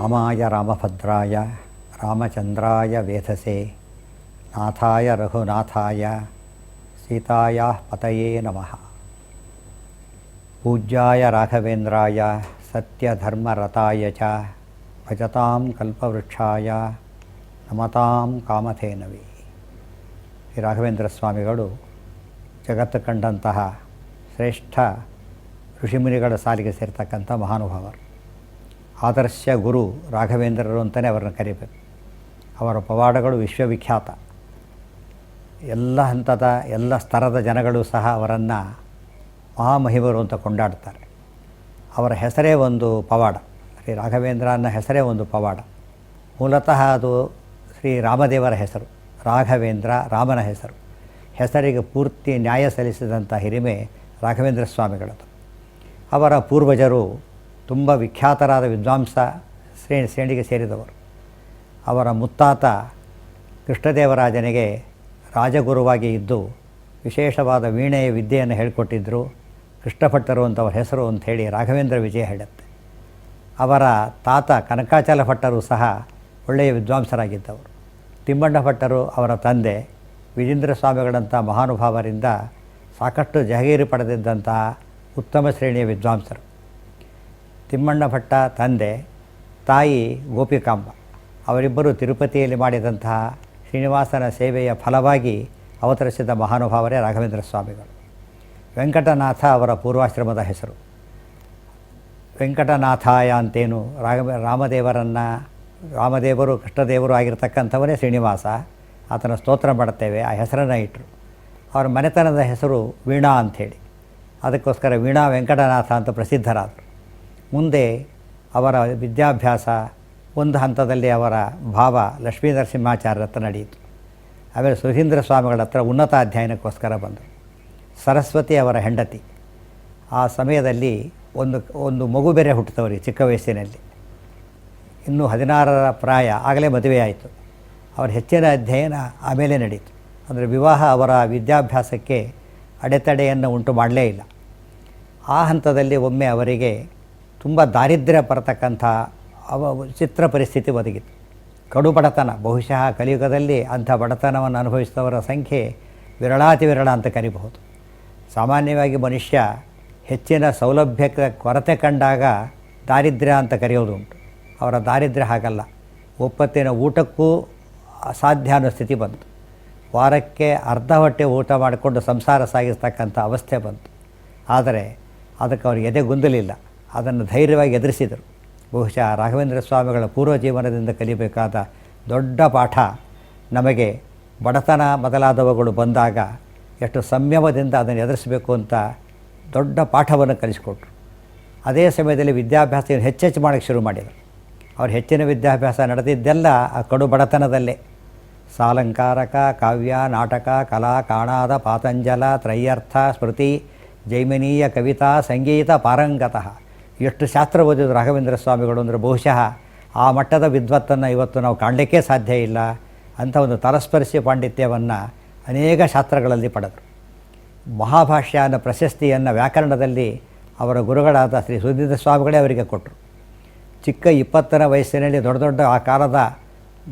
ರಾಮಾಯ ರಾಮಭದ್ರಾಯ ರಾಮಚಂದ್ರಾಯ ವೇಧಸೆ ನಾಥಾಯ ರಘುನಾಥಾಯ ಸೀತಾಯ ಪತಯೇ ನಮಃ. ಪೂಜ್ಯಾಯ ರಾಘವೇಂದ್ರಾಯ ಸತ್ಯಧರ್ಮರತಾಯ ಚ ಭಜತಾಂ ಕಲ್ಪವೃಕ್ಷಾಯ ನಮತಾಂ ಕಾಮಧೇನವೇ. ಶ್ರೀ ರಾಘವೇಂದ್ರ ಸ್ವಾಮಿಗಳು ಜಗತ್ತು ಕಂಡಂತಹ ಶ್ರೇಷ್ಠ ಋಷಿಮುನಿಗಳ ಸಾಲಿಗೆ ಸೇರ್ತಕ್ಕಂಥ ಮಹಾನುಭಾವರು. ಆದರ್ಶ ಗುರು ರಾಘವೇಂದ್ರರು ಅಂತಲೇ ಅವರನ್ನು ಕರೀಬೇಕು. ಅವರ ಪವಾಡಗಳು ವಿಶ್ವವಿಖ್ಯಾತ. ಎಲ್ಲ ಹಂತದ ಎಲ್ಲ ಸ್ತರದ ಜನಗಳು ಸಹ ಅವರನ್ನು ಮಹಾಮಹಿಮರು ಅಂತ ಕೊಂಡಾಡ್ತಾರೆ. ಅವರ ಹೆಸರೇ ಒಂದು ಪವಾಡ. ಶ್ರೀ ರಾಘವೇಂದ್ರ ಅನ್ನೋ ಹೆಸರೇ ಒಂದು ಪವಾಡ. ಮೂಲತಃ ಅದು ಶ್ರೀ ರಾಮದೇವರ ಹೆಸರು. ರಾಘವೇಂದ್ರ ರಾಮನ ಹೆಸರು. ಹೆಸರಿಗೆ ಪೂರ್ತಿ ನ್ಯಾಯ ಸಲ್ಲಿಸಿದಂಥ ಹಿರಿಮೆ ರಾಘವೇಂದ್ರ ಸ್ವಾಮಿಗಳದು. ಅವರ ಪೂರ್ವಜರು ತುಂಬ ವಿಖ್ಯಾತರಾದ ವಿದ್ವಾಂಸ ಶ್ರೇಣಿಗೆ ಸೇರಿದವರು. ಅವರ ಮುತ್ತಾತ ಕೃಷ್ಣದೇವರಾಜನಿಗೆ ರಾಜಗುರುವಾಗಿ ಇದ್ದು ವಿಶೇಷವಾದ ವೀಣೆಯ ವಿದ್ಯೆಯನ್ನು ಹೇಳಿಕೊಟ್ಟಿದ್ದರು. ಕೃಷ್ಣಭಟ್ಟರು ಅಂತ ಅವರ ಹೆಸರು ಅಂಥೇಳಿ ರಾಘವೇಂದ್ರ ವಿಜಯ ಹೇಳುತ್ತೆ. ಅವರ ತಾತ ಕನಕಾಚಲ ಭಟ್ಟರು ಸಹ ಒಳ್ಳೆಯ ವಿದ್ವಾಂಸರಾಗಿದ್ದವರು. ತಿಮ್ಮಣ್ಣ ಭಟ್ಟರು ಅವರ ತಂದೆ ವಿಜೇಂದ್ರ ಸ್ವಾಮಿಗಳಂಥ ಮಹಾನುಭಾವರಿಂದ ಸಾಕಷ್ಟು ಜಹಗೀರಿ ಪಡೆದಿದ್ದಂತಹ ಉತ್ತಮ ಶ್ರೇಣಿಯ ವಿದ್ವಾಂಸರು. ತಿಮ್ಮಣ್ಣ ಭಟ್ಟ ತಂದೆ, ತಾಯಿ ಗೋಪಿಕಾಂಬ. ಅವರಿಬ್ಬರು ತಿರುಪತಿಯಲ್ಲಿ ಮಾಡಿದಂತಹ ಶ್ರೀನಿವಾಸನ ಸೇವೆಯ ಫಲವಾಗಿ ಅವತರಿಸಿದ ಮಹಾನುಭಾವರೇ ರಾಘವೇಂದ್ರ ಸ್ವಾಮಿಗಳು. ವೆಂಕಟನಾಥ ಅವರ ಪೂರ್ವಾಶ್ರಮದ ಹೆಸರು. ವೆಂಕಟನಾಥಾಯ ಅಂತೇನು ರಾಮದೇವರು ಕೃಷ್ಣದೇವರು ಆಗಿರ್ತಕ್ಕಂಥವನೇ ಶ್ರೀನಿವಾಸ. ಆತನ ಸ್ತೋತ್ರ ಮಾಡುತ್ತೇವೆ, ಆ ಹೆಸರನ್ನು ಇಟ್ಟರು. ಅವರ ಮನೆತನದ ಹೆಸರು ವೀಣಾ ಅಂಥೇಳಿ, ಅದಕ್ಕೋಸ್ಕರ ವೀಣಾ ವೆಂಕಟನಾಥ ಅಂತ ಪ್ರಸಿದ್ಧರಾದರು. ಮುಂದೆ ಅವರ ವಿದ್ಯಾಭ್ಯಾಸ ಒಂದು ಹಂತದಲ್ಲಿ ಅವರ ಭಾವ ಲಕ್ಷ್ಮೀ ನರಸಿಂಹಾಚಾರ್ಯರ ಹತ್ರ ನಡೆಯಿತು. ಆಮೇಲೆ ಸುಧೀಂದ್ರ ಸ್ವಾಮಿಗಳ ಹತ್ರ ಉನ್ನತ ಅಧ್ಯಯನಕ್ಕೋಸ್ಕರ ಬಂದರು. ಸರಸ್ವತಿ ಅವರ ಹೆಂಡತಿ. ಆ ಸಮಯದಲ್ಲಿ ಒಂದು ಮಗು ಬೇರೆ ಹುಟ್ಟಿದವರಿಗೆ ಚಿಕ್ಕ ವಯಸ್ಸಿನಲ್ಲಿ, ಇನ್ನೂ 16ರ ಪ್ರಾಯ, ಆಗಲೇ ಮದುವೆಯಾಯಿತು. ಅವರ ಹೆಚ್ಚಿನ ಅಧ್ಯಯನ ಆಮೇಲೆ ನಡೀತು. ಅಂದರೆ ವಿವಾಹ ಅವರ ವಿದ್ಯಾಭ್ಯಾಸಕ್ಕೆ ಅಡೆತಡೆಯನ್ನು ಉಂಟು ಮಾಡಲೇ ಇಲ್ಲ. ಆ ಹಂತದಲ್ಲಿ ಒಮ್ಮೆ ಅವರಿಗೆ ತುಂಬ ದಾರಿದ್ರ್ಯ ಬರತಕ್ಕಂಥ ವಿಚಿತ್ರ ಪರಿಸ್ಥಿತಿ ಒದಗಿತ್ತು. ಕಡು ಬಡತನ. ಬಹುಶಃ ಕಲಿಯುಗದಲ್ಲಿ ಅಂಥ ಬಡತನವನ್ನು ಅನುಭವಿಸಿದವರ ಸಂಖ್ಯೆ ವಿರಳಾತಿ ವಿರಳ ಅಂತ ಕರಿಬಹುದು. ಸಾಮಾನ್ಯವಾಗಿ ಮನುಷ್ಯ ಹೆಚ್ಚಿನ ಸೌಲಭ್ಯಕ್ಕೆ ಕೊರತೆ ಕಂಡಾಗ ದಾರಿದ್ರ್ಯ ಅಂತ ಕರೆಯೋದುಂಟು. ಅವರ ದಾರಿದ್ರ್ಯ ಹಾಗಲ್ಲ. ಒಪ್ಪತ್ತಿನ ಊಟಕ್ಕೂ ಅಸಾಧ್ಯ ಅನ್ನೋ ಸ್ಥಿತಿ ಬಂತು. ವಾರಕ್ಕೆ ಅರ್ಧ ಹೊಟ್ಟೆ ಊಟ ಮಾಡಿಕೊಂಡು ಸಂಸಾರ ಸಾಗಿಸ್ತಕ್ಕಂಥ ಅವಸ್ಥೆ ಬಂತು. ಆದರೆ ಅದಕ್ಕೆ ಅವ್ರಿಗೆ ಎದೆಗುಂದಲಿಲ್ಲ. ಅದನ್ನು ಧೈರ್ಯವಾಗಿ ಎದುರಿಸಿದರು. ಬಹುಶಃ ರಾಘವೇಂದ್ರ ಸ್ವಾಮಿಗಳ ಪೂರ್ವ ಜೀವನದಿಂದ ಕಲಿಬೇಕಾದ ದೊಡ್ಡ ಪಾಠ ನಮಗೆ ಬಡತನ ಮೊದಲಾದವುಗಳು ಬಂದಾಗ ಎಷ್ಟು ಸಂಯಮದಿಂದ ಅದನ್ನು ಎದುರಿಸಬೇಕು ಅಂತ ದೊಡ್ಡ ಪಾಠವನ್ನು ಕಲಿಸಿಕೊಟ್ರು. ಅದೇ ಸಮಯದಲ್ಲಿ ವಿದ್ಯಾಭ್ಯಾಸ ಹೆಚ್ಚೆಚ್ಚು ಮಾಡೋಕ್ಕೆ ಶುರು ಮಾಡಿದರು. ಅವ್ರ ಹೆಚ್ಚಿನ ವಿದ್ಯಾಭ್ಯಾಸ ನಡೆದಿದ್ದೆಲ್ಲ ಆ ಕಡು ಬಡತನದಲ್ಲೇ. ಸಾಲಂಕಾರಕ, ಕಾವ್ಯ, ನಾಟಕ, ಕಲಾ, ಕಾಣಾದ, ಪಾತಂಜಲ, ತ್ರಯ್ಯರ್ಥ, ಸ್ಮೃತಿ, ಜೈಮಿನೀಯ, ಕವಿತಾ, ಸಂಗೀತ ಪಾರಂಗತಃ. ಎಷ್ಟು ಶಾಸ್ತ್ರ ಓದಿದ್ರು ರಾಘವೇಂದ್ರ ಸ್ವಾಮಿಗಳು ಅಂದರೆ ಬಹುಶಃ ಆ ಮಟ್ಟದ ವಿದ್ವತ್ತನ್ನು ಇವತ್ತು ನಾವು ಕಾಣಲಿಕ್ಕೆ ಸಾಧ್ಯ ಇಲ್ಲ. ಅಂಥ ಒಂದು ತಲಸ್ಪರ್ಶಿ ಪಾಂಡಿತ್ಯವನ್ನು ಅನೇಕ ಶಾಸ್ತ್ರಗಳಲ್ಲಿ ಪಡೆದರು. ಮಹಾಭಾಷ್ಯ ಅನ್ನೋ ಪ್ರಶಸ್ತಿಯನ್ನು ವ್ಯಾಕರಣದಲ್ಲಿ ಅವರ ಗುರುಗಳಾದ ಶ್ರೀ ಸುಧೀಂದ್ರ ಸ್ವಾಮಿಗಳೇ ಅವರಿಗೆ ಕೊಟ್ಟರು. ಚಿಕ್ಕ 20ರ ವಯಸ್ಸಿನಲ್ಲಿ ದೊಡ್ಡ ದೊಡ್ಡ ಆ ಕಾಲದ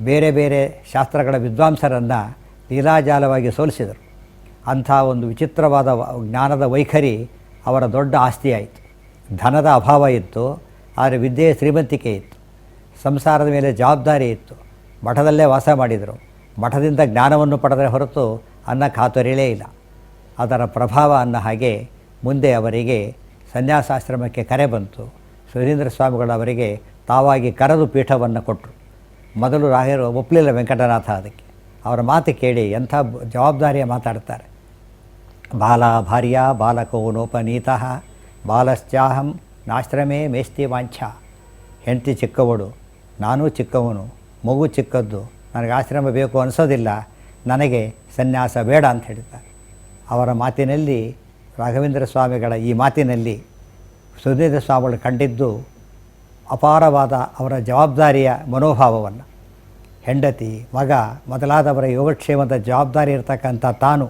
ಬೇರೆ ಬೇರೆ ಶಾಸ್ತ್ರಗಳ ವಿದ್ವಾಂಸರನ್ನು ಲೀಲಾಜಾಲವಾಗಿ ಸೋಲಿಸಿದರು. ಅಂಥ ಒಂದು ವಿಚಿತ್ರವಾದ ಜ್ಞಾನದ ವೈಖರಿ ಅವರ ದೊಡ್ಡ ಆಸ್ತಿಯಾಯಿತು. ಧನದ ಅಭಾವ ಇತ್ತು, ಆದರೆ ವಿದ್ಯೆಯ ಶ್ರೀಮಂತಿಕೆ ಇತ್ತು. ಸಂಸಾರದ ಮೇಲೆ ಜವಾಬ್ದಾರಿ ಇತ್ತು. ಮಠದಲ್ಲೇ ವಾಸ ಮಾಡಿದರು. ಮಠದಿಂದ ಜ್ಞಾನವನ್ನು ಪಡೆದರೆ ಹೊರತು ಅನ್ನ ಖಾತೊರಿಯಲೇ ಇಲ್ಲ. ಅದರ ಪ್ರಭಾವ ಅನ್ನೋ ಹಾಗೆ ಮುಂದೆ ಅವರಿಗೆ ಸನ್ಯಾಸಾಶ್ರಮಕ್ಕೆ ಕರೆ ಬಂತು. ಸುಧೀಂದ್ರ ಸ್ವಾಮಿಗಳು ಅವರಿಗೆ ತಾವಾಗಿ ಕರೆದು ಪೀಠವನ್ನು ಕೊಟ್ಟರು. ಮೊದಲು ರಾಯರು ಒಪ್ಪಲಿಲ್ಲ ವೆಂಕಟನಾಥ ಅದಕ್ಕೆ. ಅವರ ಮಾತು ಕೇಳಿ ಎಂಥ ಜವಾಬ್ದಾರಿಯ ಮಾತಾಡ್ತಾರೆ. ಬಾಲ ಭಾರ್ಯ ಬಾಲಕೋ ನೋಪನೀತಃ ಬಾಲಶ್ಚಾಹಂ ನಾಶ್ರಮೇ ಮೇಸ್ತಿ ವಾಂಛ. ಹೆಂಡತಿ ಚಿಕ್ಕವಳು, ನಾನೂ ಚಿಕ್ಕವನು, ಮಗು ಚಿಕ್ಕದ್ದು, ನನಗೆ ಆಶ್ರಮ ಬೇಕು ಅನಿಸೋದಿಲ್ಲ, ನನಗೆ ಸನ್ಯಾಸ ಬೇಡ ಅಂತ ಹೇಳಿದ್ದಾರೆ. ಅವರ ಮಾತಿನಲ್ಲಿ, ರಾಘವೇಂದ್ರ ಸ್ವಾಮಿಗಳ ಈ ಮಾತಿನಲ್ಲಿ ಸುಧೀಂದ್ರ ಸ್ವಾಮಿಗಳು ಕಂಡಿದ್ದು ಅಪಾರವಾದ ಅವರ ಜವಾಬ್ದಾರಿಯ ಮನೋಭಾವವನ್ನು. ಹೆಂಡತಿ, ಮಗ ಮೊದಲಾದವರ ಯೋಗಕ್ಷೇಮದ ಜವಾಬ್ದಾರಿ ಇರತಕ್ಕಂಥ ತಾನು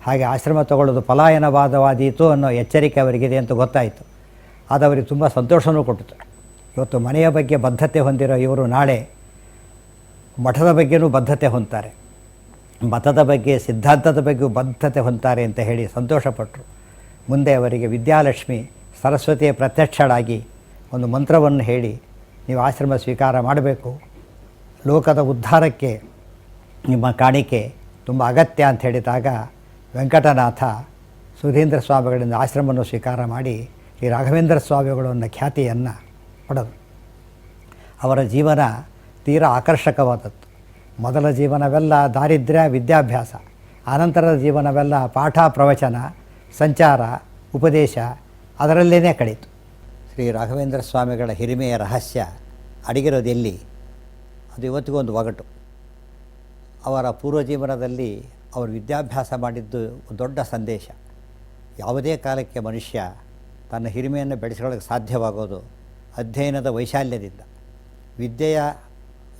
ಹಾಗೆ ಆಶ್ರಮ ತಗೊಳ್ಳೋದು ಪಲಾಯನವಾದವಾದೀತು ಅನ್ನೋ ಎಚ್ಚರಿಕೆ ಅವರಿಗಿದೆ ಅಂತ ಗೊತ್ತಾಯಿತು. ಅದು ಅವರಿಗೆ ತುಂಬ ಸಂತೋಷವೂ ಕೊಟ್ಟಿತು. ಇವತ್ತು ಮನೆಯ ಬಗ್ಗೆ ಬದ್ಧತೆ ಹೊಂದಿರೋ ಇವರು ನಾಳೆ ಮಠದ ಬಗ್ಗೆನೂ ಬದ್ಧತೆ ಹೊಂದ್ತಾರೆ, ಮತದ ಬಗ್ಗೆ ಸಿದ್ಧಾಂತದ ಬಗ್ಗೆಯೂ ಬದ್ಧತೆ ಹೊಂದ್ತಾರೆ ಅಂತ ಹೇಳಿ ಸಂತೋಷಪಟ್ಟರು. ಮುಂದೆ ಅವರಿಗೆ ವಿದ್ಯಾಲಕ್ಷ್ಮಿ ಸರಸ್ವತಿಯ ಪ್ರತ್ಯಕ್ಷಳಾಗಿ ಒಂದು ಮಂತ್ರವನ್ನು ಹೇಳಿ, ನೀವು ಆಶ್ರಮ ಸ್ವೀಕಾರ ಮಾಡಬೇಕು, ಲೋಕದ ಉದ್ಧಾರಕ್ಕೆ ನಿಮ್ಮ ಕಾಣಿಕೆ ತುಂಬ ಅಗತ್ಯ ಅಂತ ಹೇಳಿದಾಗ ವೆಂಕಟನಾಥ ಸುಧೀಂದ್ರ ಸ್ವಾಮಿಗಳಿಂದ ಆಶ್ರಮವನ್ನು ಸ್ವೀಕಾರ ಮಾಡಿ ಶ್ರೀ ರಾಘವೇಂದ್ರ ಸ್ವಾಮಿಗಳು ಅನ್ನೋ ಖ್ಯಾತಿಯನ್ನು ಪಡೆದರು. ಅವರ ಜೀವನ ತೀರಾ ಆಕರ್ಷಕವಾದದ್ದು. ಮೊದಲ ಜೀವನವೆಲ್ಲ ದಾರಿದ್ರ್ಯ ವಿದ್ಯಾಭ್ಯಾಸ, ಆನಂತರದ ಜೀವನವೆಲ್ಲ ಪಾಠ ಪ್ರವಚನ ಸಂಚಾರ ಉಪದೇಶ ಅದರಲ್ಲೇ ಕಳೀತು. ಶ್ರೀ ರಾಘವೇಂದ್ರ ಸ್ವಾಮಿಗಳ ಹಿರಿಮೆಯ ರಹಸ್ಯ ಅಡಗಿರೋದೆಲ್ಲಿ? ಅದು ಇವತ್ತಿಗೂ ಒಂದು ಒಗಟು. ಅವರ ಪೂರ್ವ ಜೀವನದಲ್ಲಿ ಅವರು ವಿದ್ಯಾಭ್ಯಾಸ ಮಾಡಿದ್ದು ದೊಡ್ಡ ಸಂದೇಶ. ಯಾವುದೇ ಕಾಲಕ್ಕೆ ಮನುಷ್ಯ ತನ್ನ ಹಿರಿಮೆಯನ್ನು ಬೆಳೆಸ್ಕೊಳ್ಳೋಕ್ಕೆ ಸಾಧ್ಯವಾಗೋದು ಅಧ್ಯಯನದ ವೈಶಾಲ್ಯದಿಂದ. ವಿದ್ಯೆಯ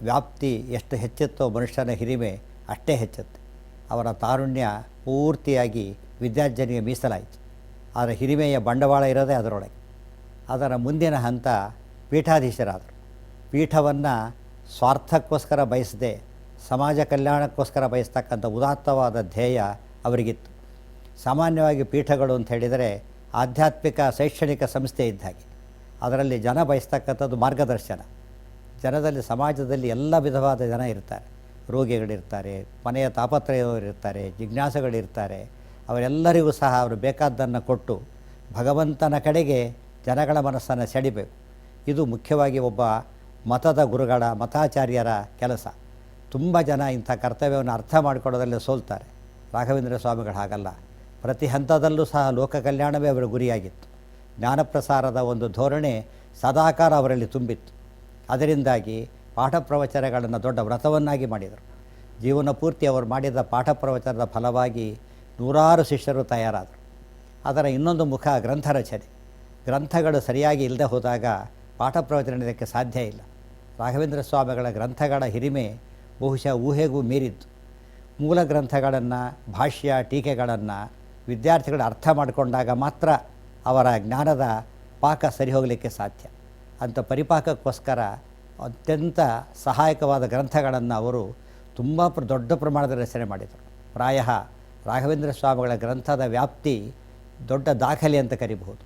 ವ್ಯಾಪ್ತಿ ಎಷ್ಟು ಹೆಚ್ಚುತ್ತೋ ಮನುಷ್ಯನ ಹಿರಿಮೆ ಅಷ್ಟೇ ಹೆಚ್ಚುತ್ತೆ. ಅವರ ತಾರುಣ್ಯ ಪೂರ್ತಿಯಾಗಿ ವಿದ್ಯಾರ್ಜನೆಗೆ ಮೀಸಲಾಯಿತು. ಆದರೆ ಹಿರಿಮೆಯ ಬಂಡವಾಳ ಇರೋದೇ ಅದರೊಳಗೆ. ಅದರ ಮುಂದಿನ ಹಂತ ಪೀಠಾಧೀಶರಾದರು. ಪೀಠವನ್ನು ಸ್ವಾರ್ಥಕ್ಕೋಸ್ಕರ ಬಯಸದೆ ಸಮಾಜ ಕಲ್ಯಾಣಕ್ಕೋಸ್ಕರ ಬಯಸ್ತಕ್ಕಂಥ ಉದಾತ್ತವಾದ ಧ್ಯೇಯ ಅವರಿಗಿತ್ತು. ಸಾಮಾನ್ಯವಾಗಿ ಪೀಠಗಳು ಅಂತ ಹೇಳಿದರೆ ಆಧ್ಯಾತ್ಮಿಕ ಶೈಕ್ಷಣಿಕ ಸಂಸ್ಥೆ ಇದ್ದ ಹಾಗೆ. ಅದರಲ್ಲಿ ಜನ ಬಯಸ್ತಕ್ಕಂಥದ್ದು ಮಾರ್ಗದರ್ಶನ. ಜನದಲ್ಲಿ ಸಮಾಜದಲ್ಲಿ ಎಲ್ಲ ವಿಧವಾದ ಜನ ಇರ್ತಾರೆ. ರೋಗಿಗಳಿರ್ತಾರೆ, ಮನೆಯ ತಾಪತ್ರಯವರಿರ್ತಾರೆ, ಜಿಜ್ಞಾಸುಗಳಿರ್ತಾರೆ. ಅವರೆಲ್ಲರಿಗೂ ಸಹ ಅವರು ಬೇಕಾದ್ದನ್ನು ಕೊಟ್ಟು ಭಗವಂತನ ಕಡೆಗೆ ಜನಗಳ ಮನಸ್ಸನ್ನು ಸೆಳಿಬೇಕು. ಇದು ಮುಖ್ಯವಾಗಿ ಒಬ್ಬ ಮತದ ಗುರುಗಳ ಮತಾಚಾರ್ಯರ ಕೆಲಸ. ತುಂಬ ಜನ ಇಂಥ ಕರ್ತವ್ಯವನ್ನು ಅರ್ಥ ಮಾಡಿಕೊಳ್ಳೋದ್ರಲ್ಲಿ ಸೋಲ್ತಾರೆ. ರಾಘವೇಂದ್ರ ಸ್ವಾಮಿಗಳು ಹಾಗಲ್ಲ. ಪ್ರತಿ ಹಂತದಲ್ಲೂ ಸಹ ಲೋಕ ಕಲ್ಯಾಣವೇ ಅವರ ಗುರಿಯಾಗಿತ್ತು. ಜ್ಞಾನಪ್ರಸಾರದ ಒಂದು ಧೋರಣೆ ಸದಾಕಾಲ ಅವರಲ್ಲಿ ತುಂಬಿತ್ತು. ಅದರಿಂದಾಗಿ ಪಾಠ ಪ್ರವಚನಗಳನ್ನು ದೊಡ್ಡ ವ್ರತವನ್ನಾಗಿ ಮಾಡಿದರು. ಜೀವನ ಪೂರ್ತಿ ಅವರು ಮಾಡಿದ ಪಾಠ ಪ್ರವಚನದ ಫಲವಾಗಿ ನೂರಾರು ಶಿಷ್ಯರು ತಯಾರಾದರು. ಅದರ ಇನ್ನೊಂದು ಮುಖ ಗ್ರಂಥ ರಚನೆ. ಗ್ರಂಥಗಳು ಸರಿಯಾಗಿ ಇಲ್ಲದೆ ಹೋದಾಗ ಪಾಠ ಪ್ರವಚನ ನಡೆಯೋಕ್ಕೆ ಸಾಧ್ಯ ಇಲ್ಲ. ರಾಘವೇಂದ್ರ ಸ್ವಾಮಿಗಳ ಗ್ರಂಥಗಳ ಹಿರಿಮೆ ಬಹುಶಃ ಊಹೆಗೂ ಮೀರಿದ್ದು. ಮೂಲ ಗ್ರಂಥಗಳನ್ನು, ಭಾಷ್ಯ ಟೀಕೆಗಳನ್ನು ವಿದ್ಯಾರ್ಥಿಗಳು ಅರ್ಥ ಮಾಡಿಕೊಂಡಾಗ ಮಾತ್ರ ಅವರ ಜ್ಞಾನದ ಪಾಕ ಸರಿ ಹೋಗಲಿಕ್ಕೆ ಸಾಧ್ಯ. ಅಂಥ ಪರಿಪಾಕಕ್ಕೋಸ್ಕರ ಅತ್ಯಂತ ಸಹಾಯಕವಾದ ಗ್ರಂಥಗಳನ್ನು ಅವರು ತುಂಬ ದೊಡ್ಡ ಪ್ರಮಾಣದ ರಚನೆ ಮಾಡಿದರು. ಪ್ರಾಯ ರಾಘವೇಂದ್ರ ಸ್ವಾಮಿಗಳ ಗ್ರಂಥದ ವ್ಯಾಪ್ತಿ ದೊಡ್ಡ ದಾಖಲೆ ಅಂತ ಕರಿಬಹುದು.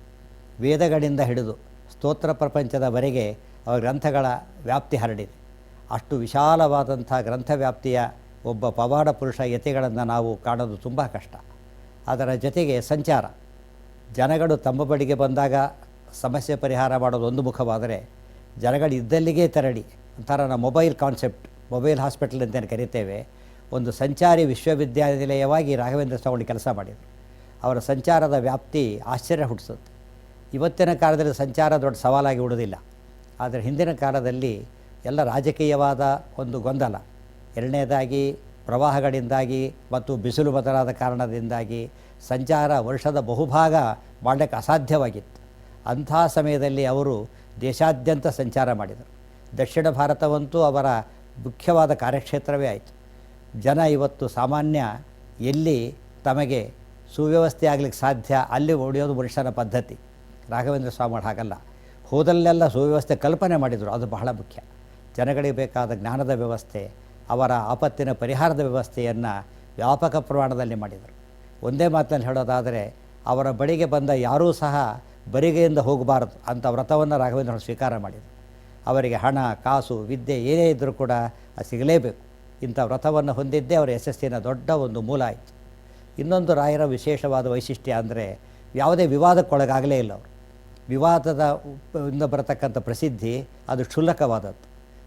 ವೇದಗಳಿಂದ ಹಿಡಿದು ಸ್ತೋತ್ರ ಪ್ರಪಂಚದವರೆಗೆ ಅವರ ಗ್ರಂಥಗಳ ವ್ಯಾಪ್ತಿ ಹರಡಿದೆ. ಅಷ್ಟು ವಿಶಾಲವಾದಂಥ ಗ್ರಂಥ ವ್ಯಾಪ್ತಿಯ ಒಬ್ಬ ಪವಾಡ ಪುರುಷ ಯತಿಗಳನ್ನು ನಾವು ಕಾಣೋದು ತುಂಬ ಕಷ್ಟ. ಅದರ ಜೊತೆಗೆ ಸಂಚಾರ. ಜನಗಳು ತಮ್ಮ ಬಳಿಗೆ ಬಂದಾಗ ಸಮಸ್ಯೆ ಪರಿಹಾರ ಮಾಡೋದು ಒಂದು ಮುಖವಾದರೆ, ಜನಗಳು ಇದ್ದಲ್ಲಿಗೆ ತೆರಳಿ ಒಂಥರ ನಾವು ಮೊಬೈಲ್ ಕಾನ್ಸೆಪ್ಟ್, ಮೊಬೈಲ್ ಹಾಸ್ಪಿಟಲ್ ಅಂತೇನು ಕರಿತೇವೆ, ಒಂದು ಸಂಚಾರಿ ವಿಶ್ವವಿದ್ಯಾನಿಲಯವಾಗಿ ರಾಘವೇಂದ್ರ ಸ್ವಾಮಿ ಕೆಲಸ ಮಾಡಿದರು. ಅವರ ಸಂಚಾರದ ವ್ಯಾಪ್ತಿ ಆಶ್ಚರ್ಯ ಹುಟ್ಟಿಸುತ್ತೆ. ಇವತ್ತಿನ ಕಾಲದಲ್ಲಿ ಸಂಚಾರ ದೊಡ್ಡ ಸವಾಲಾಗಿ ಉಳಿದಿಲ್ಲ. ಆದರೆ ಹಿಂದಿನ ಕಾಲದಲ್ಲಿ ಎಲ್ಲ ರಾಜಕೀಯವಾದ ಒಂದು ಗೊಂದಲ, ಎರಡನೇದಾಗಿ ಪ್ರವಾಹಗಳಿಂದಾಗಿ ಮತ್ತು ಬಿಸಿಲು ಬದಲಾದ ಕಾರಣದಿಂದಾಗಿ ಸಂಚಾರ ವರ್ಷದ ಬಹುಭಾಗ ಮಾಡಲಿಕ್ಕೆ ಅಸಾಧ್ಯವಾಗಿತ್ತು. ಅಂಥ ಸಮಯದಲ್ಲಿ ಅವರು ದೇಶಾದ್ಯಂತ ಸಂಚಾರ ಮಾಡಿದರು. ದಕ್ಷಿಣ ಭಾರತವಂತೂ ಅವರ ಮುಖ್ಯವಾದ ಕಾರ್ಯಕ್ಷೇತ್ರವೇ ಆಯಿತು. ಜನ ಇವತ್ತು ಸಾಮಾನ್ಯ ಎಲ್ಲಿ ತಮಗೆ ಸುವ್ಯವಸ್ಥೆ ಆಗಲಿಕ್ಕೆ ಸಾಧ್ಯ ಅಲ್ಲಿ ಒಡೆಯೋದು ಮನುಷ್ಯನ ಪದ್ಧತಿ. ರಾಘವೇಂದ್ರ ಸ್ವಾಮಿಗಳು ಹಾಗಲ್ಲ. ಹೋದಲ್ಲೆಲ್ಲ ಸುವ್ಯವಸ್ಥೆ ಕಲ್ಪನೆ ಮಾಡಿದರು. ಅದು ಬಹಳ ಮುಖ್ಯ. ಜನಗಳಿಗೆ ಬೇಕಾದ ಜ್ಞಾನದ ವ್ಯವಸ್ಥೆ, ಅವರ ಆಪತ್ತಿನ ಪರಿಹಾರದ ವ್ಯವಸ್ಥೆಯನ್ನು ವ್ಯಾಪಕ ಪ್ರಮಾಣದಲ್ಲಿ ಮಾಡಿದರು. ಒಂದೇ ಮಾತಿನಲ್ಲಿ ಹೇಳೋದಾದರೆ, ಅವರ ಬಳಿಗೆ ಬಂದ ಯಾರೂ ಸಹ ಬರಿಗೆಯಿಂದ ಹೋಗಬಾರದು ಅಂಥ ವ್ರತವನ್ನು ರಾಘವೇಂದ್ರ ಸ್ವೀಕಾರ ಮಾಡಿದರು. ಅವರಿಗೆ ಹಣ ಕಾಸು ವಿದ್ಯೆ ಏನೇ ಇದ್ದರೂ ಕೂಡ ಅದು ಸಿಗಲೇಬೇಕು. ಇಂಥ ವ್ರತವನ್ನು ಹೊಂದಿದ್ದೇ ಅವರ ಯಶಸ್ಸಿನ ದೊಡ್ಡ ಒಂದು ಮೂಲ ಆಯಿತು. ಇನ್ನೊಂದು ರಾಯರ ವಿಶೇಷವಾದ ವೈಶಿಷ್ಟ್ಯ ಅಂದರೆ, ಯಾವುದೇ ವಿವಾದಕ್ಕೊಳಗಾಗಲೇ ಇಲ್ಲ ಅವರು. ವಿವಾದದ ಇಂದ ಬರತಕ್ಕಂಥ ಪ್ರಸಿದ್ಧಿ ಅದು ಕ್ಷುಲ್ಲಕವಾದದ್ದು.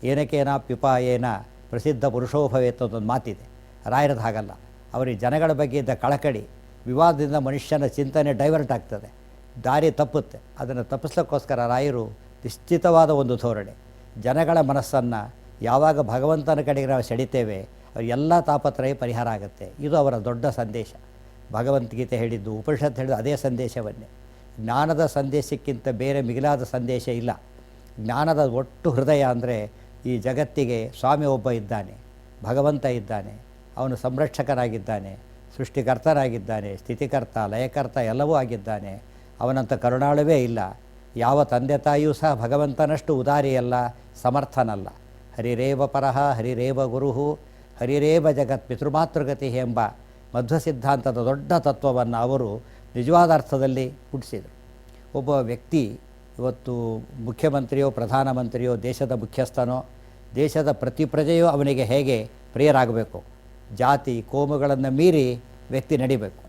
ಏನಕ್ಕೇನ ಪಿಪಾಯೇನ ಪ್ರಸಿದ್ಧ ಪುರುಷೋಭವೇತ ಒಂದು ಮಾತಿದೆ. ರಾಯರದ್ದು ಹಾಗಲ್ಲ. ಅವರಿಗೆ ಜನಗಳ ಬಗ್ಗೆ ಇದ್ದ ಕಳಕಳಿ, ವಿವಾದದಿಂದ ಮನುಷ್ಯನ ಚಿಂತನೆ ಡೈವರ್ಟ್ ಆಗ್ತದೆ, ದಾರಿ ತಪ್ಪುತ್ತೆ. ಅದನ್ನು ತಪ್ಪಿಸ್ಲಿಕ್ಕೋಸ್ಕರ ರಾಯರು ನಿಶ್ಚಿತವಾದ ಒಂದು ಧೋರಣೆ. ಜನಗಳ ಮನಸ್ಸನ್ನು ಯಾವಾಗ ಭಗವಂತನ ಕಡೆಗೆ ನಾವು ಸೆಳಿತೇವೆ, ಅವ್ರ ಎಲ್ಲ ತಾಪತ್ರಯ ಪರಿಹಾರ ಆಗುತ್ತೆ. ಇದು ಅವರ ದೊಡ್ಡ ಸಂದೇಶ. ಭಗವದ್ಗೀತೆ ಹೇಳಿದ್ದು, ಉಪನಿಷತ್ತು ಹೇಳಿದ್ದು ಅದೇ ಸಂದೇಶವನ್ನೇ. ಜ್ಞಾನದ ಸಂದೇಶಕ್ಕಿಂತ ಬೇರೆ ಮಿಗಿಲಾದ ಸಂದೇಶ ಇಲ್ಲ. ಜ್ಞಾನದ ಒಟ್ಟು ಹೃದಯ ಅಂದರೆ, ಈ ಜಗತ್ತಿಗೆ ಸ್ವಾಮಿ ಒಬ್ಬ ಇದ್ದಾನೆ, ಭಗವಂತ ಇದ್ದಾನೆ, ಅವನು ಸಂರಕ್ಷಕನಾಗಿದ್ದಾನೆ, ಸೃಷ್ಟಿಕರ್ತನಾಗಿದ್ದಾನೆ, ಸ್ಥಿತಿಕರ್ತ ಲಯಕರ್ತ ಎಲ್ಲವೂ ಆಗಿದ್ದಾನೆ. ಅವನಂಥ ಕರುಣಾಳುವೇ ಇಲ್ಲ. ಯಾವ ತಂದೆ ತಾಯಿಯೂ ಸಹ ಭಗವಂತನಷ್ಟು ಉದಾರಿಯಲ್ಲ, ಸಮರ್ಥನಲ್ಲ. ಹರಿರೇವ ಪರಹ ಹರಿರೇವ ಗುರುಹು ಹರಿರೇವ ಜಗತ್ ಪಿತೃಮಾತೃಗತಿ ಎಂಬ ಮಧ್ವ ಸಿದ್ಧಾಂತದ ದೊಡ್ಡ ತತ್ವವನ್ನು ಅವರು ನಿಜವಾದ ಅರ್ಥದಲ್ಲಿ ಹುಟ್ಟಿಸಿದರು. ಒಬ್ಬ ವ್ಯಕ್ತಿ ಇವತ್ತು ಮುಖ್ಯಮಂತ್ರಿಯೋ ಪ್ರಧಾನಮಂತ್ರಿಯೋ ದೇಶದ ಮುಖ್ಯಸ್ಥನೋ ದೇಶದ ಪ್ರತಿ ಪ್ರಜೆಯೂ ಅವನಿಗೆ ಹೇಗೆ ಪ್ರಿಯರಾಗಬೇಕು, ಜಾತಿ ಕೋಮುಗಳನ್ನು ಮೀರಿ ವ್ಯಕ್ತಿ ನಡಿಬೇಕು,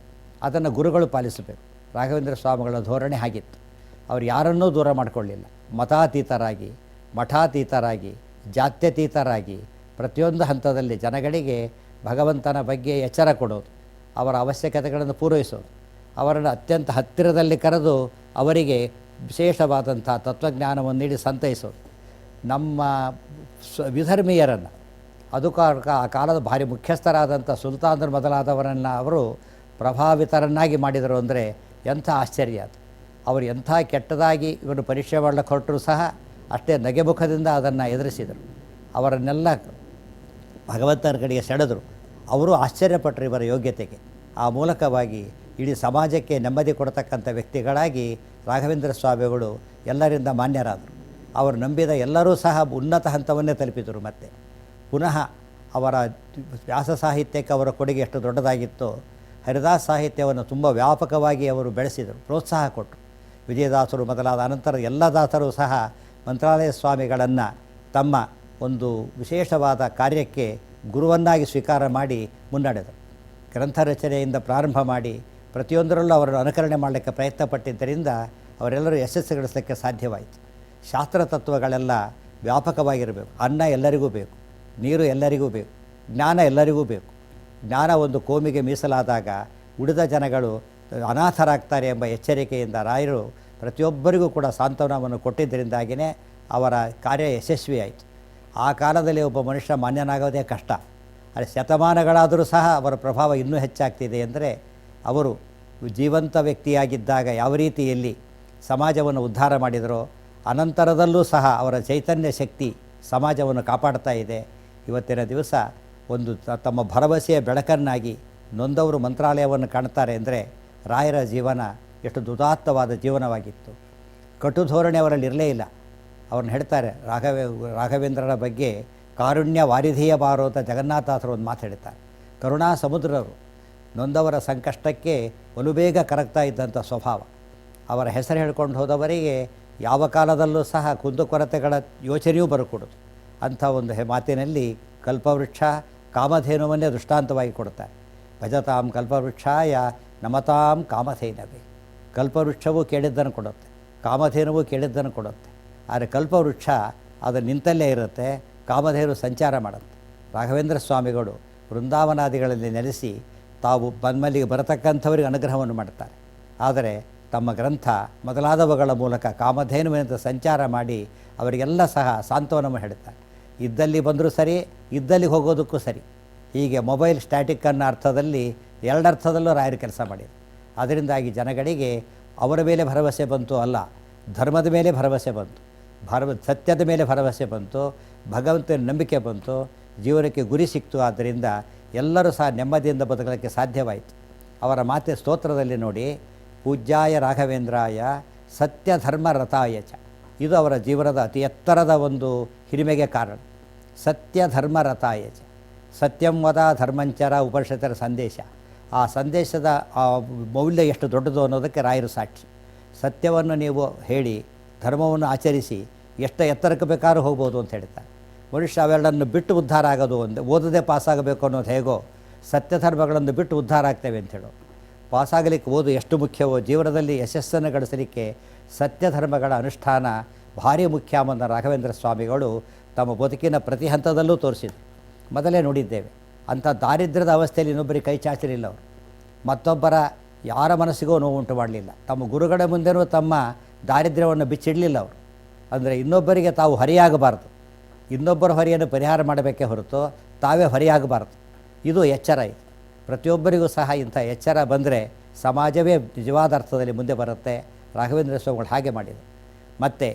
ಅದನ್ನು ಗುರುಗಳು ಪಾಲಿಸಬೇಕು. ರಾಘವೇಂದ್ರ ಸ್ವಾಮಿಗಳ ಧೋರಣೆ ಆಗಿತ್ತು. ಅವರು ಯಾರನ್ನೂ ದೂರ ಮಾಡಿಕೊಳ್ಳಿಲ್ಲ. ಮತಾತೀತರಾಗಿ ಮಠಾತೀತರಾಗಿ ಜಾತ್ಯತೀತರಾಗಿ ಪ್ರತಿಯೊಂದು ಹಂತದಲ್ಲಿ ಜನಗಳಿಗೆ ಭಗವಂತನ ಬಗ್ಗೆ ಎಚ್ಚರ ಕೊಡೋದು, ಅವರ ಅವಶ್ಯಕತೆಗಳನ್ನು ಪೂರೈಸೋದು, ಅವರನ್ನು ಅತ್ಯಂತ ಹತ್ತಿರದಲ್ಲಿ ಕರೆದು ಅವರಿಗೆ ವಿಶೇಷವಾದಂಥ ತತ್ವಜ್ಞಾನವನ್ನು ನೀಡಿ ಸಂತೈಸೋದು. ನಮ್ಮ ವಿಧರ್ಮೀಯರನ್ನು ಅದು ಆ ಕಾಲದ ಭಾರಿ ಮುಖ್ಯಸ್ಥರಾದಂಥ ಸುಲ್ತಾನರು ಮೊದಲಾದವರನ್ನು ಅವರು ಪ್ರಭಾವಿತರನ್ನಾಗಿ ಮಾಡಿದರು ಅಂದರೆ ಎಂಥ ಆಶ್ಚರ್ಯ ಅದು. ಅವರು ಎಂಥ ಕೆಟ್ಟದಾಗಿ ಇವರು ಪರೀಕ್ಷೆ ಮಾಡಲಿಕ್ಕೆ ಹೊರಟರೂ ಸಹ ಅಷ್ಟೇ ನಗೆಮುಖದಿಂದ ಅದನ್ನು ಎದುರಿಸಿದರು. ಅವರನ್ನೆಲ್ಲ ಭಗವಂತನ ಕಡೆಗೆ ಸೆಳೆದರು. ಅವರು ಆಶ್ಚರ್ಯಪಟ್ಟರು ಇವರ ಯೋಗ್ಯತೆಗೆ. ಆ ಮೂಲಕವಾಗಿ ಇಡೀ ಸಮಾಜಕ್ಕೆ ನೆಮ್ಮದಿ ಕೊಡ್ತಕ್ಕಂಥ ವ್ಯಕ್ತಿಗಳಾಗಿ ರಾಘವೇಂದ್ರ ಸ್ವಾಮಿಗಳು ಎಲ್ಲರಿಂದ ಮಾನ್ಯರಾದರು. ಅವರು ನಂಬಿದ ಎಲ್ಲರೂ ಸಹ ಉನ್ನತ ಹಂತವನ್ನೇ ತಲುಪಿದರು. ಮತ್ತು ಪುನಃ ಅವರ ವ್ಯಾಸ ಸಾಹಿತ್ಯಕ್ಕೆ ಅವರ ಕೊಡುಗೆ ಎಷ್ಟು ದೊಡ್ಡದಾಗಿತ್ತೋ ಹರಿದಾಸ ಸಾಹಿತ್ಯವನ್ನು ತುಂಬ ವ್ಯಾಪಕವಾಗಿ ಅವರು ಬೆಳೆಸಿದರು, ಪ್ರೋತ್ಸಾಹ ಕೊಟ್ಟರು. ವಿಜಯದಾಸರು ಮೊದಲಾದ ಅನಂತರ ಎಲ್ಲ ದಾಸರು ಸಹ ಮಂತ್ರಾಲಯ ಸ್ವಾಮಿಗಳನ್ನು ತಮ್ಮ ಒಂದು ವಿಶೇಷವಾದ ಕಾರ್ಯಕ್ಕೆ ಗುರುವನ್ನಾಗಿ ಸ್ವೀಕಾರ ಮಾಡಿ ಮುನ್ನಡೆದರು. ಗ್ರಂಥ ರಚನೆಯಿಂದ ಪ್ರಾರಂಭ ಮಾಡಿ ಪ್ರತಿಯೊಂದರಲ್ಲೂ ಅವರನ್ನು ಅನುಕರಣೆ ಮಾಡಲಿಕ್ಕೆ ಪ್ರಯತ್ನ ಪಟ್ಟಿದ್ದರಿಂದ ಅವರೆಲ್ಲರೂ ಯಶಸ್ಸು ಗಳಿಸಲಿಕ್ಕೆ ಸಾಧ್ಯವಾಯಿತು. ಶಾಸ್ತ್ರ ತತ್ವಗಳೆಲ್ಲ ವ್ಯಾಪಕವಾಗಿರಬೇಕು. ಅನ್ನ ಎಲ್ಲರಿಗೂ ಬೇಕು, ನೀರು ಎಲ್ಲರಿಗೂ ಬೇಕು, ಜ್ಞಾನ ಎಲ್ಲರಿಗೂ ಬೇಕು. ಜ್ಞಾನ ಒಂದು ಕೋಮಿಗೆ ಮೀಸಲಾದಾಗ ಉಳಿದ ಜನಗಳು ಅನಾಥರಾಗ್ತಾರೆ ಎಂಬ ಎಚ್ಚರಿಕೆಯಿಂದ ರಾಯರು ಪ್ರತಿಯೊಬ್ಬರಿಗೂ ಕೂಡ ಸಾಂತ್ವನವನ್ನು ಕೊಟ್ಟಿದ್ದರಿಂದಾಗಿಯೇ ಅವರ ಕಾರ್ಯ ಯಶಸ್ವಿಯಾಯಿತು. ಆ ಕಾಲದಲ್ಲಿ ಒಬ್ಬ ಮನುಷ್ಯ ಮಾನ್ಯನಾಗೋದೇ ಕಷ್ಟ. ಆದರೆ ಶತಮಾನಗಳಾದರೂ ಸಹ ಅವರ ಪ್ರಭಾವ ಇನ್ನೂ ಹೆಚ್ಚಾಗ್ತಿದೆ. ಅಂದರೆ ಅವರು ಜೀವಂತ ವ್ಯಕ್ತಿಯಾಗಿದ್ದಾಗ ಯಾವ ರೀತಿಯಲ್ಲಿ ಸಮಾಜವನ್ನು ಉದ್ಧಾರ ಮಾಡಿದರೋ ಅನಂತರದಲ್ಲೂ ಸಹ ಅವರ ಚೈತನ್ಯ ಶಕ್ತಿ ಸಮಾಜವನ್ನು ಕಾಪಾಡ್ತಾ ಇದೆ. ಇವತ್ತಿನ ದಿವಸ ಒಂದು ತಮ್ಮ ಭರವಸೆಯ ಬೆಳಕನ್ನಾಗಿ ನೊಂದವರು ಮಂತ್ರಾಲಯವನ್ನು ಕಾಣ್ತಾರೆ ಅಂದರೆ ರಾಯರ ಜೀವನ ಎಷ್ಟು ದುದಾತ್ತವಾದ ಜೀವನವಾಗಿತ್ತು. ಕಟು ಧೋರಣೆ ಅವರಲ್ಲಿ ಇರಲೇ ಇಲ್ಲ. ಅವ್ರನ್ನ ಹೇಳ್ತಾರೆ, ರಾಘವೇಂದ್ರರ ಬಗ್ಗೆ ಕಾರುಣ್ಯ ವಾರಿಧಿಯ ಬಾರೋ ಅಂತ ಜಗನ್ನಾಥಾಸರು ಒಂದು ಮಾತು ಹೇಳ್ತಾರೆ. ಕರುಣಾ ಸಮುದ್ರರು, ನೊಂದವರ ಸಂಕಷ್ಟಕ್ಕೆ ಒಲುಬೇಗ ಕರಗ್ತಾ ಇದ್ದಂಥ ಸ್ವಭಾವ. ಅವರ ಹೆಸರು ಹೇಳ್ಕೊಂಡು ಹೋದವರಿಗೆ ಯಾವ ಕಾಲದಲ್ಲೂ ಸಹ ಕುಂದುಕೊರತೆಗಳ ಯೋಚನೆಯೂ ಬರಕೂಡದು. ಅಂಥ ಒಂದು ಮಾತಿನಲ್ಲಿ ಕಲ್ಪವೃಕ್ಷ ಕಾಮಧೇನುವನ್ನೇ ದೃಷ್ಟಾಂತವಾಗಿ ಕೊಡ್ತಾರೆ. ಭಜತಾಂ ಕಲ್ಪವೃಕ್ಷಾಯ ನಮತಾಂ ಕಾಮಧೇನವೇ. ಕಲ್ಪವೃಕ್ಷವೂ ಕೇಳಿದ್ದನ್ನು ಕೊಡುತ್ತೆ, ಕಾಮಧೇನುವು ಕೇಳಿದ್ದನ್ನು ಕೊಡುತ್ತೆ. ಆದರೆ ಕಲ್ಪವೃಕ್ಷ ಅದು ನಿಂತಲ್ಲೇ ಇರುತ್ತೆ, ಕಾಮಧೇನು ಸಂಚಾರ ಮಾಡುತ್ತೆ. ರಾಘವೇಂದ್ರ ಸ್ವಾಮಿಗಳು ವೃಂದಾವನಾದಿಗಳಲ್ಲಿ ನೆಲೆಸಿ ತಾವು ಬನ್ಮಲ್ಲಿಗೆ ಬರತಕ್ಕಂಥವರಿಗೆ ಅನುಗ್ರಹವನ್ನು ಮಾಡ್ತಾರೆ. ಆದರೆ ತಮ್ಮ ಗ್ರಂಥ ಮೊದಲಾದವುಗಳ ಮೂಲಕ ಕಾಮಧೇನುವಿನಂತೆ ಸಂಚಾರ ಮಾಡಿ ಅವರಿಗೆಲ್ಲ ಸಹ ಸಾಂತ್ವನವನ್ನು ಹೇಳುತ್ತಾರೆ. ಇದ್ದಲ್ಲಿ ಬಂದರೂ ಸರಿ, ಇದ್ದಲ್ಲಿ ಹೋಗೋದಕ್ಕೂ ಸರಿ. ಹೀಗೆ ಮೊಬೈಲ್ ಸ್ಟ್ಯಾಟಿಕ್ ಅನ್ನೋ ಅರ್ಥದಲ್ಲಿ ಎರಡರ್ಥದಲ್ಲೂ ರಾಯರು ಕೆಲಸ ಮಾಡಿದರು. ಅದರಿಂದಾಗಿ ಜನಗಳಿಗೆ ಅವರ ಮೇಲೆ ಭರವಸೆ ಬಂತು ಅಲ್ಲ, ಧರ್ಮದ ಮೇಲೆ ಭರವಸೆ ಬಂತು, ಸತ್ಯದ ಮೇಲೆ ಭರವಸೆ ಬಂತು, ಭಗವಂತನ ನಂಬಿಕೆ ಬಂತು, ಜೀವನಕ್ಕೆ ಗುರಿ ಸಿಕ್ತು. ಆದ್ದರಿಂದ ಎಲ್ಲರೂ ಸಹ ನೆಮ್ಮದಿಯಿಂದ ಬದುಕಲಿಕ್ಕೆ ಸಾಧ್ಯವಾಯಿತು. ಅವರ ಮಾತೆ ಸ್ತೋತ್ರದಲ್ಲಿ ನೋಡಿ, ಪೂಜ್ಯಾಯ ರಾಘವೇಂದ್ರಾಯ ಸತ್ಯ ಧರ್ಮ ರಥಾಯ ಚ. ಇದು ಅವರ ಜೀವನದ ಅತಿ ಎತ್ತರದ ಒಂದು ಹಿರಿಮೆಗೆ ಕಾರಣ. ಸತ್ಯ ಧರ್ಮ ರಥಾಯ ಚ. ಸತ್ಯಂ ವದ ಧರ್ಮಂಚರ ಉಪನಿಷತ್ತರ ಸಂದೇಶ. ಆ ಸಂದೇಶದ ಮೌಲ್ಯ ಎಷ್ಟು ದೊಡ್ಡದು ಅನ್ನೋದಕ್ಕೆ ರಾಯರು ಸಾಕ್ಷಿ. ಸತ್ಯವನ್ನು ನೀವು ಹೇಳಿ ಧರ್ಮವನ್ನು ಆಚರಿಸಿ ಎಷ್ಟು ಎತ್ತರಕ್ಕೆ ಬೇಕಾದ್ರೂ ಹೋಗ್ಬೋದು ಅಂತ ಹೇಳ್ತಾರೆ. ಮನುಷ್ಯ ಅವೆರಡನ್ನು ಬಿಟ್ಟು ಉದ್ಧಾರ ಆಗೋದು ಒಂದು, ಓದದೇ ಪಾಸಾಗಬೇಕು ಅನ್ನೋದು ಹೇಗೋ ಸತ್ಯ ಧರ್ಮಗಳನ್ನು ಬಿಟ್ಟು ಉದ್ಧಾರ ಆಗ್ತೇವೆ ಅಂಥೇಳೋ. ಪಾಸಾಗಲಿಕ್ಕೆ ಓದು ಎಷ್ಟು ಮುಖ್ಯವೋ ಜೀವನದಲ್ಲಿ ಯಶಸ್ಸನ್ನು ಗಳಿಸಲಿಕ್ಕೆ ಸತ್ಯ ಧರ್ಮಗಳ ಅನುಷ್ಠಾನ ಭಾರಿ ಮುಖ್ಯ ಎಂಬ ರಾಘವೇಂದ್ರ ಸ್ವಾಮಿಗಳು ತಮ್ಮ ಬದುಕಿನ ಪ್ರತಿ ಹಂತದಲ್ಲೂ ತೋರಿಸಿದರು. ಮೊದಲೇ ನೋಡಿದ್ದೇವೆ, ಅಂಥ ದಾರಿದ್ರ್ಯದ ಅವಸ್ಥೆಯಲ್ಲಿ ಇನ್ನೊಬ್ಬರಿಗೆ ಕೈ ಚಾಚಲಿಲ್ಲ ಅವರು. ಮತ್ತೊಬ್ಬರ ಯಾರ ಮನಸ್ಸಿಗೂ ನೋವು ಉಂಟು ಮಾಡಲಿಲ್ಲ. ತಮ್ಮ ಗುರುಗಳ ಮುಂದೆನೂ ತಮ್ಮ ದಾರಿದ್ರ್ಯವನ್ನು ಬಿಚ್ಚಿಡಲಿಲ್ಲ ಅವರು. ಅಂದರೆ ಇನ್ನೊಬ್ಬರಿಗೆ ತಾವು ಹೊರೆಯಾಗಬಾರ್ದು, ಇನ್ನೊಬ್ಬರ ಹೊರೆಯನ್ನು ಪರಿಹಾರ ಮಾಡಬೇಕೇ ಹೊರತು ತಾವೇ ಹೊರೆಯಾಗಬಾರ್ದು. ಇದು ಎಚ್ಚರ. ಇದು ಪ್ರತಿಯೊಬ್ಬರಿಗೂ ಸಹ ಇಂಥ ಎಚ್ಚರ ಬಂದರೆ ಸಮಾಜವೇ ನಿಜವಾದ ಅರ್ಥದಲ್ಲಿ ಮುಂದೆ ಬರುತ್ತೆ. ರಾಘವೇಂದ್ರ ಸ್ವಾಮಿಗಳು ಹಾಗೆ ಮಾಡಿದರು. ಮತ್ತು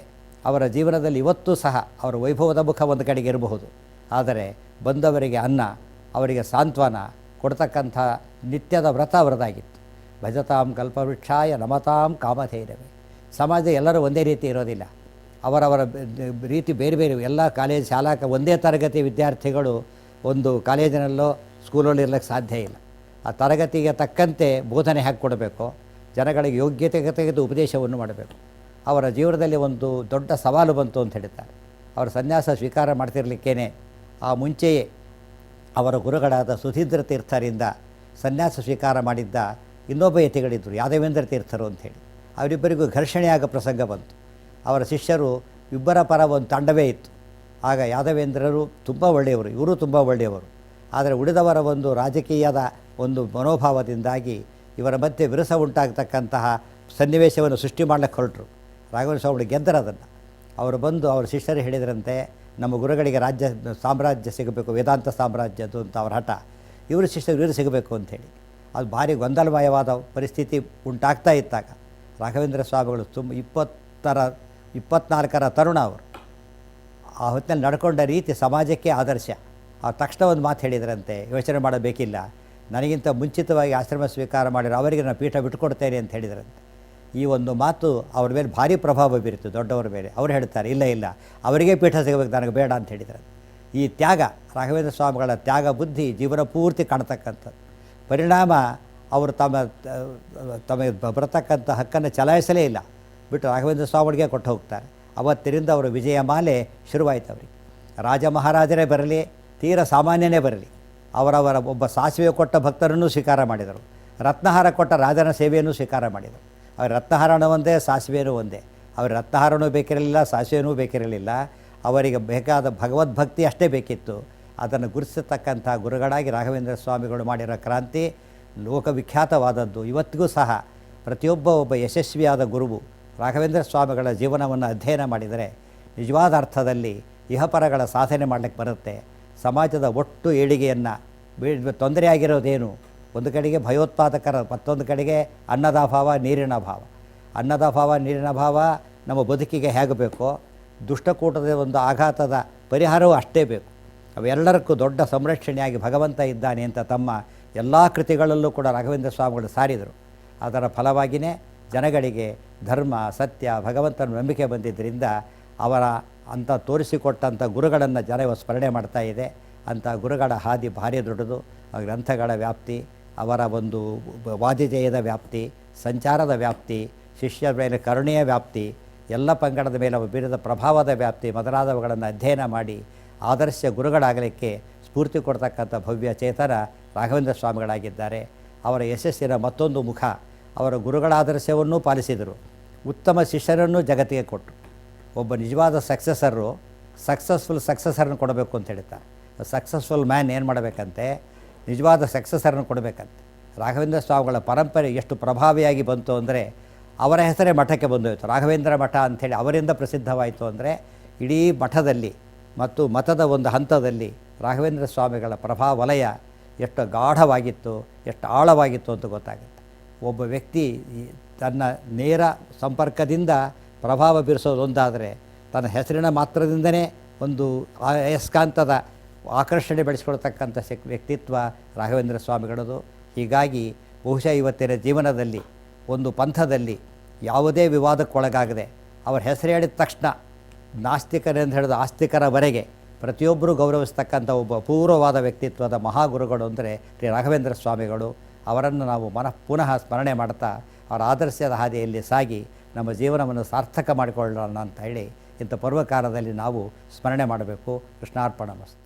ಅವರ ಜೀವನದಲ್ಲಿ ಇವತ್ತೂ ಸಹ ಅವರ ವೈಭವದ ಮುಖ ಒಂದು ಕಡೆಗೆ ಇರಬಹುದು, ಆದರೆ ಬಂದವರಿಗೆ ಅನ್ನ, ಅವರಿಗೆ ಸಾಂತ್ವನ ಕೊಡ್ತಕ್ಕಂಥ ನಿತ್ಯದ ವ್ರತ ಅವರದಾಗಿತ್ತು. ಭಜತಾಂ ಕಲ್ಪವೃಕ್ಷಾಯ ನಮತಾಂ ಕಾಮಧೇನವೇ. ಸಮಾಜ ಎಲ್ಲರೂ ಒಂದೇ ರೀತಿ ಇರೋದಿಲ್ಲ. ಅವರವರ ರೀತಿ ಬೇರೆ ಬೇರೆ. ಎಲ್ಲ ಕಾಲೇಜ್ ಶಾಲಾ ಒಂದೇ ತರಗತಿ ವಿದ್ಯಾರ್ಥಿಗಳು ಒಂದು ಕಾಲೇಜಿನಲ್ಲೋ ಸ್ಕೂಲಲ್ಲಿ ಇರಲಿಕ್ಕೆ ಸಾಧ್ಯ ಇಲ್ಲ. ಆ ತರಗತಿಗೆ ತಕ್ಕಂತೆ ಬೋಧನೆ ಹಾಕಿ ಕೊಡಬೇಕು, ಜನಗಳಿಗೆ ಯೋಗ್ಯತೆಗೆ ತೆಗೆದು ಉಪದೇಶವನ್ನು ಮಾಡಬೇಕು. ಅವರ ಜೀವನದಲ್ಲಿ ಒಂದು ದೊಡ್ಡ ಸವಾಲು ಬಂತು ಅಂತ ಹೇಳ್ತಾರೆ. ಅವರು ಸನ್ಯಾಸ ಸ್ವೀಕಾರ ಮಾಡ್ತಿರಲಿಕ್ಕೇ ಆ ಮುಂಚೆಯೇ ಅವರ ಗುರುಗಳಾದ ಸುಧೀಂದ್ರ ತೀರ್ಥರಿಂದ ಸನ್ಯಾಸ ಸ್ವೀಕಾರ ಮಾಡಿದ್ದ ಇನ್ನೊಬ್ಬ ಯತಿಗಳಿದ್ದರು, ಯಾದವೇಂದ್ರ ತೀರ್ಥರು ಅಂಥೇಳಿ. ಅವರಿಬ್ಬರಿಗೂ ಘರ್ಷಣೆಯಾಗ ಪ್ರಸಂಗ ಬಂತು. ಅವರ ಶಿಷ್ಯರು ಇಬ್ಬರ ಪರ ಒಂದು ತಂಡವೇ ಇತ್ತು. ಆಗ ಯಾದವೇಂದ್ರರು ತುಂಬ ಒಳ್ಳೆಯವರು, ಇವರು ತುಂಬ ಒಳ್ಳೆಯವರು. ಆದರೆ ಉಳಿದವರ ಒಂದು ರಾಜಕೀಯದ ಒಂದು ಮನೋಭಾವದಿಂದಾಗಿ ಇವರ ಮಧ್ಯೆ ವಿರಸ ಉಂಟಾಗತಕ್ಕಂತಹ ಸನ್ನಿವೇಶವನ್ನು ಸೃಷ್ಟಿ ಮಾಡಲಿಕ್ಕೆ ಹೊರಟರು. ರಾಘವೇಂದ್ರ ಸ್ವಾಮಿಗಳು ಗೆದ್ದರು ಅದನ್ನು. ಅವರು ಬಂದು ಅವರ ಶಿಷ್ಯರು ಹೇಳಿದ್ರಂತೆ, ನಮ್ಮ ಗುರುಗಳಿಗೆ ರಾಜ್ಯ ಸಾಮ್ರಾಜ್ಯ ಸಿಗಬೇಕು, ವೇದಾಂತ ಸಾಮ್ರಾಜ್ಯದ್ದು ಅಂತ ಅವರ ಹಠ. ಇವರು ಶಿಷ್ಯರು ಇವರು ಸಿಗಬೇಕು ಅಂಥೇಳಿ. ಅದು ಭಾರಿ ಗೊಂದಲಮಯವಾದ ಪರಿಸ್ಥಿತಿ ಉಂಟಾಗ್ತಾ ಇದ್ದಾಗ ರಾಘವೇಂದ್ರ ಸ್ವಾಮಿಗಳು 24ರ ತರುಣ ಅವರು. ಆ ಹೊತ್ತಿನಲ್ಲಿ ನಡ್ಕೊಂಡ ರೀತಿ ಸಮಾಜಕ್ಕೆ ಆದರ್ಶ. ಆ ತಕ್ಷಣ ಒಂದು ಮಾತು ಹೇಳಿದ್ರಂತೆ, ಯೋಚನೆ ಮಾಡಬೇಕಿಲ್ಲ, ನನಗಿಂತ ಮುಂಚಿತವಾಗಿ ಆಶ್ರಮ ಸ್ವೀಕಾರ ಮಾಡಿರೋ ಅವರಿಗೆ ನಾನು ಪೀಠ ಬಿಟ್ಟುಕೊಡ್ತೇನೆ ಅಂತ ಹೇಳಿದ್ರಂತೆ. ಈ ಒಂದು ಮಾತು ಅವ್ರ ಮೇಲೆ ಭಾರಿ ಪ್ರಭಾವ ಬೀರಿತು, ದೊಡ್ಡವರ ಮೇಲೆ. ಅವರು ಹೇಳ್ತಾರೆ, ಇಲ್ಲ ಇಲ್ಲ, ಅವರಿಗೆ ಪೀಠ ಸಿಗಬೇಕು, ನನಗೆ ಬೇಡ ಅಂತ ಹೇಳಿದ್ರಂತೆ. ಈ ತ್ಯಾಗ, ರಾಘವೇಂದ್ರ ಸ್ವಾಮಿಗಳ ತ್ಯಾಗ ಬುದ್ಧಿ ಜೀವನ ಪೂರ್ತಿ ಕಾಣ್ತಕ್ಕಂಥದ್ದು. ಪರಿಣಾಮ ಅವರು ತಮಗೆ ಬರತಕ್ಕಂಥ ಹಕ್ಕನ್ನು ಚಲಾಯಿಸಲೇ ಇಲ್ಲ, ಬಿಟ್ಟು ರಾಘವೇಂದ್ರ ಸ್ವಾಮಿಗಳಿಗೆ ಕೊಟ್ಟು ಹೋಗ್ತಾರೆ. ಅವತ್ತಿನಿಂದ ಅವರ ವಿಜಯ ಮಾಲೆ ಶುರುವಾಯಿತು. ಅವರಿಗೆ ರಾಜ ಮಹಾರಾಜರೇ ಬರಲಿ, ತೀರ ಸಾಮಾನ್ಯನೇ ಬರಲಿ, ಅವರವರ ಒಬ್ಬ ಸಾಸಿವೆ ಕೊಟ್ಟ ಭಕ್ತರನ್ನು ಸ್ವೀಕಾರ ಮಾಡಿದರು, ರತ್ನಹಾರ ಕೊಟ್ಟ ರಾಜನ ಸೇವೆಯನ್ನು ಸ್ವೀಕಾರ ಮಾಡಿದರು. ಅವ್ರ ರತ್ನಹಾರನೂ ಒಂದೇ, ಸಾಸಿವೆಯೂ ಒಂದೇ. ಅವ್ರ ರತ್ನಹಾರನೂ ಬೇಕಿರಲಿಲ್ಲ, ಸಾಸಿವೆಯೂ ಬೇಕಿರಲಿಲ್ಲ. ಅವರಿಗೆ ಬೇಕಾದ ಭಗವದ್ಭಕ್ತಿ ಅಷ್ಟೇ ಬೇಕಿತ್ತು. ಅದನ್ನು ಗುರುತಿಸತಕ್ಕಂಥ ಗುರುಗಳಾಗಿ ರಾಘವೇಂದ್ರ ಸ್ವಾಮಿಗಳು ಮಾಡಿರೋ ಕ್ರಾಂತಿ ಲೋಕವಿಖ್ಯಾತವಾದದ್ದು. ಇವತ್ತಿಗೂ ಸಹ ಒಬ್ಬ ಯಶಸ್ವಿಯಾದ ಗುರುವು ರಾಘವೇಂದ್ರ ಸ್ವಾಮಿಗಳ ಜೀವನವನ್ನು ಅಧ್ಯಯನ ಮಾಡಿದರೆ ನಿಜವಾದ ಅರ್ಥದಲ್ಲಿ ಇಹಪರಗಳ ಸಾಧನೆ ಮಾಡಲಿಕ್ಕೆ ಬರುತ್ತೆ. ಸಮಾಜದ ಒಟ್ಟು ಏಳಿಗೆಯನ್ನು ತೊಂದರೆಯಾಗಿರೋದೇನು? ಒಂದು ಕಡೆಗೆ ಭಯೋತ್ಪಾದಕರ, ಮತ್ತೊಂದು ಕಡೆಗೆ ಅನ್ನದ ಅಭಾವ, ನೀರಿನ ಅಭಾವ. ಅನ್ನದ ಅಭಾವ, ನೀರಿನ ಅಭಾವ ನಮ್ಮ ಬದುಕಿಗೆ ಹೇಗೆ ಬೇಕೋ, ದುಷ್ಟಕೂಟದ ಒಂದು ಆಘಾತದ ಪರಿಹಾರವೂ ಅಷ್ಟೇ ಬೇಕು. ಅವೆಲ್ಲರಿಗೂ ದೊಡ್ಡ ಸಂರಕ್ಷಣೆಯಾಗಿ ಭಗವಂತ ಇದ್ದಾನೆ ಅಂತ ತಮ್ಮ ಎಲ್ಲ ಕೃತಿಗಳಲ್ಲೂ ಕೂಡ ರಾಘವೇಂದ್ರ ಸ್ವಾಮಿಗಳು ಸಾರಿದರು. ಅದರ ಫಲವಾಗಿಯೇ ಜನಗಳಿಗೆ ಧರ್ಮ, ಸತ್ಯ, ಭಗವಂತನ ನಂಬಿಕೆ ಬಂದಿದ್ದರಿಂದ ಅವರ ಅಂಥ ತೋರಿಸಿಕೊಟ್ಟಂಥ ಗುರುಗಳನ್ನು ಜನ ಸ್ಮರಣೆ ಮಾಡ್ತಾ ಇದೆ. ಅಂಥ ಗುರುಗಳ ಹಾದಿ ಭಾರಿ ದೊಡ್ಡದು. ಗ್ರಂಥಗಳ ವ್ಯಾಪ್ತಿ, ಅವರ ಒಂದು ವಾದಿಜಯದ ವ್ಯಾಪ್ತಿ, ಸಂಚಾರದ ವ್ಯಾಪ್ತಿ, ಶಿಷ್ಯರ ಮೇಲೆ ಕರುಣೆಯ ವ್ಯಾಪ್ತಿ, ಎಲ್ಲ ಪಂಗಡದ ಮೇಲೆ ಬೀರಿದ ಪ್ರಭಾವದ ವ್ಯಾಪ್ತಿ ಮೊದಲಾದವುಗಳನ್ನು ಅಧ್ಯಯನ ಮಾಡಿ ಆದರ್ಶ ಗುರುಗಳಾಗಲಿಕ್ಕೆ ಸ್ಫೂರ್ತಿ ಕೊಡ್ತಕ್ಕಂಥ ಭವ್ಯ ಚೇತನ ರಾಘವೇಂದ್ರ ಸ್ವಾಮಿಗಳಾಗಿದ್ದಾರೆ. ಅವರ ಯಶಸ್ಸಿನ ಮತ್ತೊಂದು ಮುಖ, ಅವರ ಗುರುಗಳ ಆದರ್ಶವನ್ನೂ ಪಾಲಿಸಿದರು, ಉತ್ತಮ ಶಿಷ್ಯರನ್ನು ಜಗತ್ತಿಗೆ ಕೊಟ್ಟರು. ಒಬ್ಬ ನಿಜವಾದ ಸಕ್ಸಸ್ಫುಲ್ ಕೊಡಬೇಕು ಅಂತ ಹೇಳ್ತಾರೆ. ಸಕ್ಸಸ್ಫುಲ್ ಮ್ಯಾನ್ ಏನು ಮಾಡಬೇಕಂತೆ? ನಿಜವಾದ ಸಕ್ಸಸರನ್ನು ಕೊಡಬೇಕಂತೆ. ರಾಘವೇಂದ್ರ ಸ್ವಾಮಿಗಳ ಪರಂಪರೆ ಎಷ್ಟು ಪ್ರಭಾವಿಯಾಗಿ ಬಂತು ಅಂದರೆ ಅವರ ಹೆಸರೇ ಮಠಕ್ಕೆ ಬಂದೋಯಿತು. ರಾಘವೇಂದ್ರ ಮಠ ಅಂಥೇಳಿ ಅವರಿಂದ ಪ್ರಸಿದ್ಧವಾಯಿತು. ಅಂದರೆ ಇಡೀ ಮಠದಲ್ಲಿ ಮತ್ತು ಮತದ ಒಂದು ಹಂತದಲ್ಲಿ ರಾಘವೇಂದ್ರ ಸ್ವಾಮಿಗಳ ಪ್ರಭಾವ ವಲಯ ಎಷ್ಟು ಗಾಢವಾಗಿತ್ತು, ಎಷ್ಟು ಆಳವಾಗಿತ್ತು ಅಂತ ಗೊತ್ತಾಗುತ್ತೆ. ಒಬ್ಬ ವ್ಯಕ್ತಿ ತನ್ನ ನೇರ ಸಂಪರ್ಕದಿಂದ ಪ್ರಭಾವ ಬೀರಿಸೋದೊಂದಾದರೆ, ತನ್ನ ಹೆಸರಿನ ಮಾತ್ರದಿಂದನೇ ಒಂದು ಅಯಸ್ಕಾಂತದ ಆಕರ್ಷಣೆ ಬೆಳೆಸ್ಕೊಳ್ತಕ್ಕಂಥ ವ್ಯಕ್ತಿತ್ವ ರಾಘವೇಂದ್ರ ಸ್ವಾಮಿಗಳದು. ಹೀಗಾಗಿ ಬಹುಶಃ ಇವತ್ತಿನ ಜೀವನದಲ್ಲಿ ಒಂದು ಪಂಥದಲ್ಲಿ ಯಾವುದೇ ವಿವಾದಕ್ಕೊಳಗಾಗದೆ ಅವರ ಹೆಸರು ಹೇಳಿದ ತಕ್ಷಣ ನಾಸ್ತಿಕರೆಂದು ಹಿಡಿದು ಆಸ್ತಿಕರವರೆಗೆ ಪ್ರತಿಯೊಬ್ಬರೂ ಗೌರವಿಸ್ತಕ್ಕಂಥ ಒಬ್ಬ ಅಪೂರ್ವವಾದ ವ್ಯಕ್ತಿತ್ವದ ಮಹಾಗುರುಗಳು ಅಂದರೆ ಶ್ರೀ ರಾಘವೇಂದ್ರ ಸ್ವಾಮಿಗಳು. ಅವರನ್ನು ನಾವು ಪುನಃ ಸ್ಮರಣೆ ಮಾಡ್ತಾ ಅವರ ಆದರ್ಶದ ಹಾದಿಯಲ್ಲಿ ಸಾಗಿ ನಮ್ಮ ಜೀವನವನ್ನು ಸಾರ್ಥಕ ಮಾಡಿಕೊಳ್ಳೋಣ ಅಂತ ಹೇಳಿ ಇಂಥ ಪರ್ವಕಾಲದಲ್ಲಿ ನಾವು ಸ್ಮರಣೆ ಮಾಡಬೇಕು. ಕೃಷ್ಣಾರ್ಪಣಮಸ್ತು.